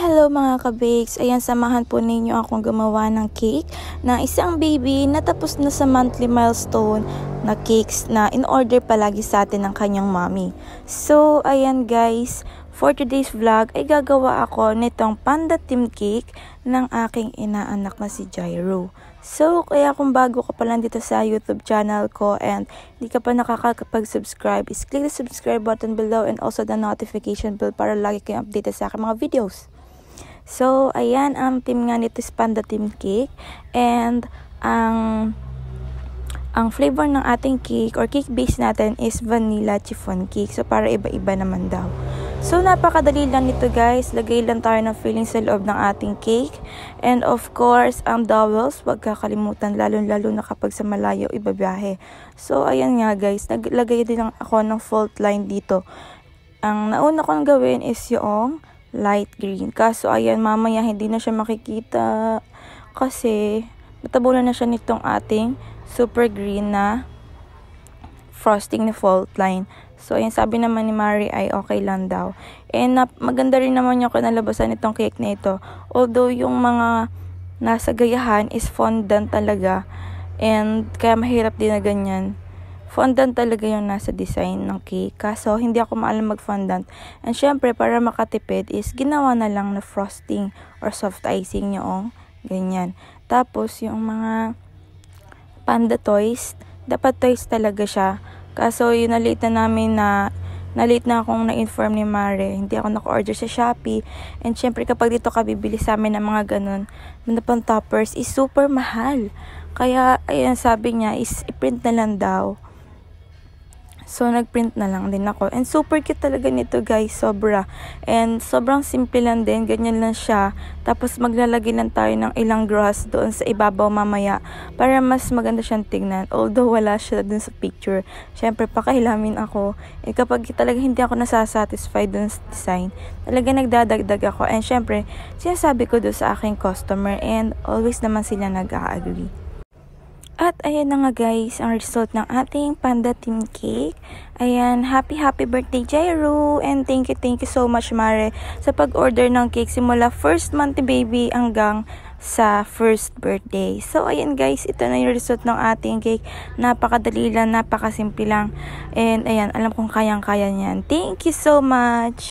Hello mga ka-bakes! Ayan, samahan po ninyo akong gumawa ng cake na isang baby na tapos na sa monthly milestone na cakes na in-order palagi sa atin ng kanyang mommy. So, ayan guys, for today's vlog ay gagawa ako nitong panda theme cake ng aking inaanak na si Jairo. So, kaya kung bago ka pa lang dito sa YouTube channel ko and hindi ka pa nakakapag-subscribe, is click the subscribe button below and also the notification bell para lagi kayong updated sa aking mga videos. So, ayan, ang theme nga nito is panda theme cake and ang flavor ng ating cake or cake base natin is vanilla chiffon cake. So, para iba-iba naman daw. So, napakadali lang nito guys. Lagay lang tayo ng filling sa loob ng ating cake. And of course, ang dowels, wag kakalimutan, lalo-lalo na kapag sa malayo ibabiyahe. So, ayan nga guys, naglagay din lang ako ng fault line dito. Ang nauna kong gawin is yung light green. Kaso, ayan, mamaya hindi na siya makikita kasi natabunan na siya nitong ating super green na frosting na fault line. So, ayan, sabi naman ni Mari ay okay lang daw. And maganda rin naman yung kinalabasan nitong cake na ito. Although, yung mga nasa gayahan is fondant talaga. And kaya mahirap din na ganyan. Fondant talaga yung nasa design ng cake. Kaso, hindi ako maalam mag-fondant. And syempre, para makatipid is ginawa na lang na frosting or soft icing yung ganyan. Tapos, yung mga panda toys, dapat toys talaga siya. Kaso, yun na-late na namin na-late na akong na-inform ni Mare. Hindi ako naka-order sa Shopee. And syempre, kapag dito ka bibili sa amin ng mga ganun, na pang toppers, is super mahal. Kaya, ayan, sabi niya, is i-print na lang daw. So, nag-print na lang din ako. And super cute talaga nito guys, sobra. And sobrang simple lang din, ganyan lang siya. Tapos maglalagay lang tayo ng ilang grass doon sa ibabaw mamaya para mas maganda siyang tignan. Although wala siya dun sa picture. Siyempre, pakahilamin ako. Eh, kapag talaga hindi ako nasasatisfy dun sa design, talaga nagdadagdag ako. And siyempre, sinasabi ko doon sa aking customer and always naman sila nag-a-agree. At ayan na nga guys, ang result ng ating panda theme cake. Ayan, happy birthday Jairo! And thank you so much Mare sa pag-order ng cake simula first month baby hanggang sa first birthday. So ayan guys, ito na yung result ng ating cake. Napakadali lang, napakasimple lang. And ayan, alam kong kayang-kaya niyan. Thank you so much!